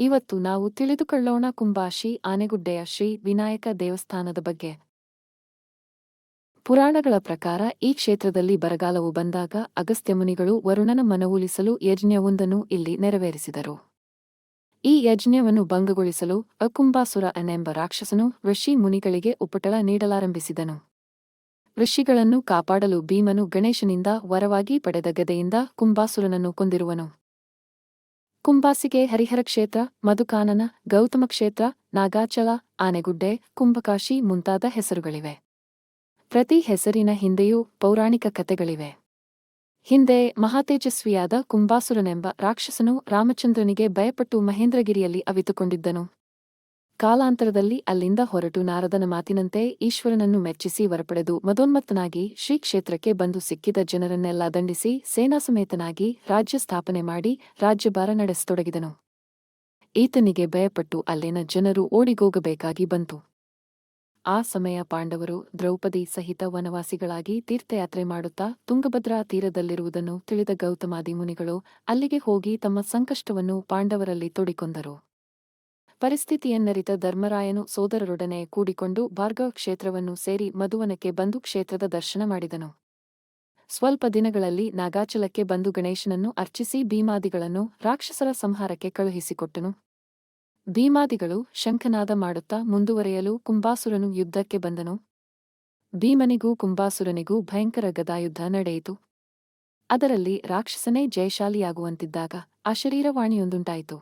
ಇವತ್ತು ನಾವು ತಿಳಿದುಕೊಳ್ಳೋಣ ಕುಂಬಾಶಿ ಆನೆಗುಡ್ಡೆಯ ಶ್ರೀ ವಿನಾಯಕ ದೇವಸ್ಥಾನದ ಬಗ್ಗೆ. ಪುರಾಣಗಳ ಪ್ರಕಾರ ಈ ಕ್ಷೇತ್ರದಲ್ಲಿ ಬರಗಾಲವು ಬಂದಾಗ ಅಗಸ್ತ್ಯ ಮುನಿಗಳು ವರುಣನ ಮನವೊಲಿಸಲು ಯಜ್ಞವೊಂದನ್ನು ಇಲ್ಲಿ ನೆರವೇರಿಸಿದರು. ಈ ಯಜ್ಞವನ್ನು ಭಂಗಗೊಳಿಸಲು ಅಕುಂಬಾಸುರ ಎನ್ನೆಂಬ ರಾಕ್ಷಸನು ಋಷಿ ಮುನಿಗಳಿಗೆ ಉಪಟಳ ನೀಡಲಾರಂಭಿಸಿದನು. ಋಷಿಗಳನ್ನು ಕಾಪಾಡಲು ಭೀಮನು ಗಣೇಶನಿಂದ ವರವಾಗಿ ಪಡೆದ ಗದೆಯಿಂದ ಕುಂಬಾಸುರನನ್ನು ಕೊಂದಿರುವನು. ಕುಂಬಾಸಿಗೆ ಹರಿಹರ ಕ್ಷೇತ್ರ, ಮಧುಕಾನನ, ಗೌತಮ ಕ್ಷೇತ್ರ, ನಾಗಾಚಲ, ಆನೆಗುಡ್ಡೆ, ಕುಂಭಕಾಶಿ ಮುಂತಾದ ಹೆಸರುಗಳಿವೆ. ಪ್ರತಿ ಹೆಸರಿನ ಹಿಂದೆಯೂ ಪೌರಾಣಿಕ ಕಥೆಗಳಿವೆ. ಹಿಂದೆ ಮಹಾತೇಜಸ್ವಿಯಾದ ಕುಂಬಾಸುರನೆಂಬ ರಾಕ್ಷಸನು ರಾಮಚಂದ್ರನಿಗೆ ಭಯಪಟ್ಟು ಮಹೇಂದ್ರಗಿರಿಯಲ್ಲಿ ಅವಿತುಕೊಂಡಿದ್ದನು. ಕಾಲಾಂತರದಲ್ಲಿ ಅಲ್ಲಿಂದ ಹೊರಟು ನಾರದನ ಮಾತಿನಂತೆ ಈಶ್ವರನನ್ನು ಮೆಚ್ಚಿಸಿ ವರಪಡೆದು ಮದೋನ್ಮತ್ತನಾಗಿ ಶ್ರೀಕ್ಷೇತ್ರಕ್ಕೆ ಬಂದು ಸಿಕ್ಕಿದ ಜನರನ್ನೆಲ್ಲ ದಂಡಿಸಿ ಸೇನಾಸಮೇತನಾಗಿ ರಾಜ್ಯ ಸ್ಥಾಪನೆ ಮಾಡಿ ರಾಜ್ಯಭಾರ ನಡೆಸತೊಡಗಿದನು. ಈತನಿಗೆ ಭಯಪಟ್ಟು ಅಲ್ಲಿನ ಜನರು ಓಡಿಗೋಗಬೇಕಾಗಿ ಬಂತು. ಆ ಸಮಯ ಪಾಂಡವರು ದ್ರೌಪದಿ ಸಹಿತ ವನವಾಸಿಗಳಾಗಿ ತೀರ್ಥಯಾತ್ರೆ ಮಾಡುತ್ತಾ ತುಂಗಭದ್ರಾ ತೀರದಲ್ಲಿರುವುದನ್ನು ತಿಳಿದ ಗೌತಮಾದಿ ಮುನಿಗಳು ಅಲ್ಲಿಗೆ ಹೋಗಿ ತಮ್ಮ ಸಂಕಷ್ಟವನ್ನು ಪಾಂಡವರಲ್ಲಿ ತೋಡಿಕೊಂಡರು. ಪರಿಸ್ಥಿತಿಯನ್ನರಿತ ಧರ್ಮರಾಯನು ಸೋದರರೊಡನೆ ಕೂಡಿಕೊಂಡು ಭಾರ್ಗವ ಕ್ಷೇತ್ರವನ್ನು ಸೇರಿ ಮಧುವನಕ್ಕೆ ಬಂದು ಕ್ಷೇತ್ರದ ದರ್ಶನ ಮಾಡಿದನು. ಸ್ವಲ್ಪ ದಿನಗಳಲ್ಲಿ ನಾಗಾಚಲಕ್ಕೆ ಬಂದು ಗಣೇಶನನ್ನು ಅರ್ಚಿಸಿ ಭೀಮಾದಿಗಳನ್ನು ರಾಕ್ಷಸರ ಸಂಹಾರಕ್ಕೆ ಕಳುಹಿಸಿಕೊಟ್ಟನು. ಭೀಮಾದಿಗಳು ಶಂಖನಾದ ಮಾಡುತ್ತಾ ಮುಂದುವರೆಯಲು ಕುಂಬಾಸುರನು ಯುದ್ಧಕ್ಕೆ ಬಂದನು. ಭೀಮನಿಗೂ ಕುಂಬಾಸುರನಿಗೂ ಭಯಂಕರ ಗದಾಯುದ್ಧ ನಡೆಯಿತು. ಅದರಲ್ಲಿ ರಾಕ್ಷಸನೇ ಜಯಶಾಲಿಯಾಗುವಂತಿದ್ದಾಗ ಅಶರೀರವಾಣಿಯೊಂದುಂಟಾಯಿತು.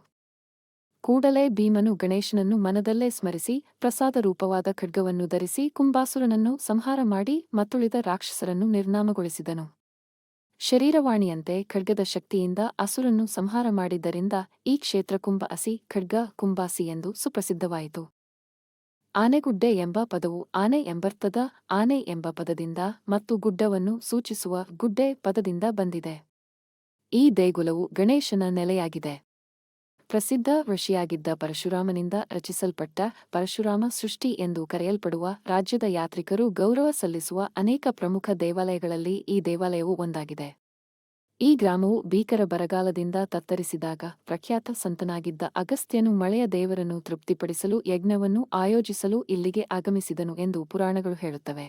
ಕೂಡಲೇ ಭೀಮನು ಗಣೇಶನನ್ನು ಮನದಲ್ಲೇ ಸ್ಮರಿಸಿ ಪ್ರಸಾದ ರೂಪವಾದ ಖಡ್ಗವನ್ನು ಧರಿಸಿ ಕುಂಬಾಸುರನನ್ನು ಸಂಹಾರ ಮಾಡಿ ಮತ್ತುಳಿದ ರಾಕ್ಷಸರನ್ನು ನಿರ್ನಾಮಗೊಳಿಸಿದನು. ಶರೀರವಾಣಿಯಂತೆ ಖಡ್ಗದ ಶಕ್ತಿಯಿಂದ ಅಸುರನ್ನು ಸಂಹಾರ ಮಾಡಿದ್ದರಿಂದ ಈ ಕ್ಷೇತ್ರ ಕುಂಬಾಸಿ ಖಡ್ಗ ಕುಂಬಾಸಿ ಎಂದು ಸುಪ್ರಸಿದ್ಧವಾಯಿತು. ಆನೆಗುಡ್ಡೆ ಎಂಬ ಪದವು ಆನೆ ಎಂಬರ್ಥದ ಆನೆ ಎಂಬ ಪದದಿಂದ ಮತ್ತು ಗುಡ್ಡವನ್ನು ಸೂಚಿಸುವ ಗುಡ್ಡೆ ಪದದಿಂದ ಬಂದಿದೆ. ಈ ದೇಗುಲವು ಗಣೇಶನ ನೆಲೆಯಾಗಿದೆ. ಪ್ರಸಿದ್ಧ ಋಷಿಯಾಗಿದ್ದ ಪರಶುರಾಮನಿಂದ ರಚಿಸಲ್ಪಟ್ಟ ಪರಶುರಾಮ ಸೃಷ್ಟಿ ಎಂದು ಕರೆಯಲ್ಪಡುವ ರಾಜ್ಯದ ಯಾತ್ರಿಕರು ಗೌರವ ಸಲ್ಲಿಸುವ ಅನೇಕ ಪ್ರಮುಖ ದೇವಾಲಯಗಳಲ್ಲಿ ಈ ದೇವಾಲಯವು ಒಂದಾಗಿದೆ. ಈ ಗ್ರಾಮವು ಭೀಕರ ಬರಗಾಲದಿಂದ ತತ್ತರಿಸಿದಾಗ ಪ್ರಖ್ಯಾತ ಸಂತನಾಗಿದ್ದ ಅಗಸ್ತ್ಯನು ಮಳೆಯ ದೇವರನ್ನು ತೃಪ್ತಿಪಡಿಸಲು ಯಜ್ಞವನ್ನು ಆಯೋಜಿಸಲು ಇಲ್ಲಿಗೆ ಆಗಮಿಸಿದನು ಎಂದು ಪುರಾಣಗಳು ಹೇಳುತ್ತವೆ.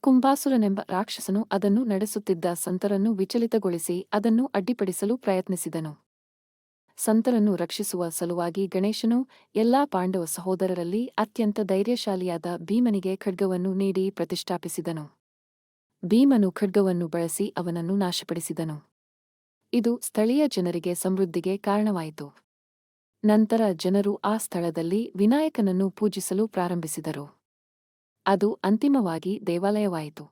ಕುಂಬಾಸುರನೆಂಬ ರಾಕ್ಷಸನು ಅದನ್ನು ನಡೆಸುತ್ತಿದ್ದ ಸಂತರನ್ನು ವಿಚಲಿತಗೊಳಿಸಿ ಅದನ್ನು ಅಡ್ಡಿಪಡಿಸಲು ಪ್ರಯತ್ನಿಸಿದನು. ಸಂತರನ್ನು ರಕ್ಷಿಸುವ ಸಲುವಾಗಿ ಗಣೇಶನು ಎಲ್ಲಾ ಪಾಂಡವ ಸಹೋದರರಲ್ಲಿ ಅತ್ಯಂತ ಧೈರ್ಯಶಾಲಿಯಾದ ಭೀಮನಿಗೆ ಖಡ್ಗವನ್ನು ನೀಡಿ ಪ್ರತಿಷ್ಠಾಪಿಸಿದನು. ಭೀಮನು ಖಡ್ಗವನ್ನು ಬಳಸಿ ಅವನನ್ನು ನಾಶಪಡಿಸಿದನು. ಇದು ಸ್ಥಳೀಯ ಜನರಿಗೆ ಸಮೃದ್ಧಿಗೆ ಕಾರಣವಾಯಿತು. ನಂತರ ಜನರು ಆ ಸ್ಥಳದಲ್ಲಿ ವಿನಾಯಕನನ್ನು ಪೂಜಿಸಲು ಪ್ರಾರಂಭಿಸಿದರು. ಅದು ಅಂತಿಮವಾಗಿ ದೇವಾಲಯವಾಯಿತು.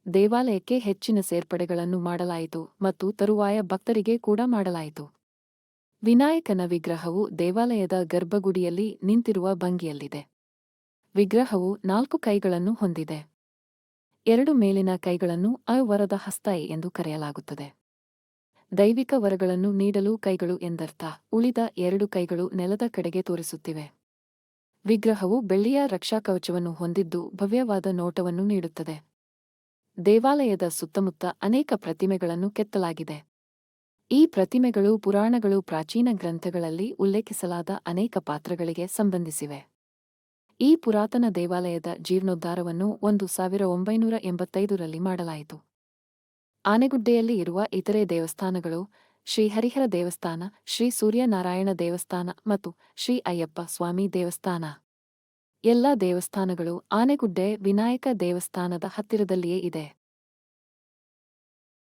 ದೇವಾಲಯಕ್ಕೆ ಹೆಚ್ಚಿನ ಸೇರ್ಪಡೆಗಳನ್ನು ಮಾಡಲಾಯಿತು ಮತ್ತು ತರುವಾಯ ಭಕ್ತರಿಗೆ ಕೂಡ ಮಾಡಲಾಯಿತು. ವಿನಾಯಕನ ವಿಗ್ರಹವು ದೇವಾಲಯದ ಗರ್ಭಗುಡಿಯಲ್ಲಿ ನಿಂತಿರುವ ಭಂಗಿಯಲ್ಲಿದೆ. ವಿಗ್ರಹವು 4 ಕೈಗಳನ್ನು ಹೊಂದಿದೆ. 2 ಮೇಲಿನ ಕೈಗಳನ್ನು ವರದ ಹಸ್ತ ಎಂದು ಕರೆಯಲಾಗುತ್ತದೆ. ದೈವಿಕ ವರಗಳನ್ನು ನೀಡಲು ಕೈಗಳು ಎಂದರ್ಥ. ಉಳಿದ 2 ಕೈಗಳು ನೆಲದ ಕಡೆಗೆ ತೋರಿಸುತ್ತಿವೆ. ವಿಗ್ರಹವು ಬೆಳ್ಳಿಯ ರಕ್ಷಾಕವಚವನ್ನು ಹೊಂದಿದ್ದು ಭವ್ಯವಾದ ನೋಟವನ್ನು ನೀಡುತ್ತದೆ. ದೇವಾಲಯದ ಸುತ್ತಮುತ್ತ ಅನೇಕ ಪ್ರತಿಮೆಗಳನ್ನು ಕೆತ್ತಲಾಗಿದೆ. ಈ ಪ್ರತಿಮೆಗಳು ಪುರಾಣಗಳು ಪ್ರಾಚೀನ ಗ್ರಂಥಗಳಲ್ಲಿ ಉಲ್ಲೇಖಿಸಲಾದ ಅನೇಕ ಪಾತ್ರಗಳಿಗೆ ಸಂಬಂಧಿಸಿವೆ. ಈ ಪುರಾತನ ದೇವಾಲಯದ ಜೀರ್ಣೋದ್ಧಾರವನ್ನು 1985ರಲ್ಲಿ ಮಾಡಲಾಯಿತು. ಆನೆಗುಡ್ಡೆಯಲ್ಲಿ ಇರುವ ಇತರೆ ದೇವಸ್ಥಾನಗಳು ಶ್ರೀ ಹರಿಹರ ದೇವಸ್ಥಾನ, ಶ್ರೀ ಸೂರ್ಯನಾರಾಯಣ ದೇವಸ್ಥಾನ ಮತ್ತು ಶ್ರೀ ಅಯ್ಯಪ್ಪ ಸ್ವಾಮಿ ದೇವಸ್ಥಾನ. ಎಲ್ಲ ದೇವಸ್ಥಾನಗಳು ಆನೆಗುಡ್ಡೆ ವಿನಾಯಕ ದೇವಸ್ಥಾನದ ಹತ್ತಿರದಲ್ಲಿಯೇ ಇದೆ.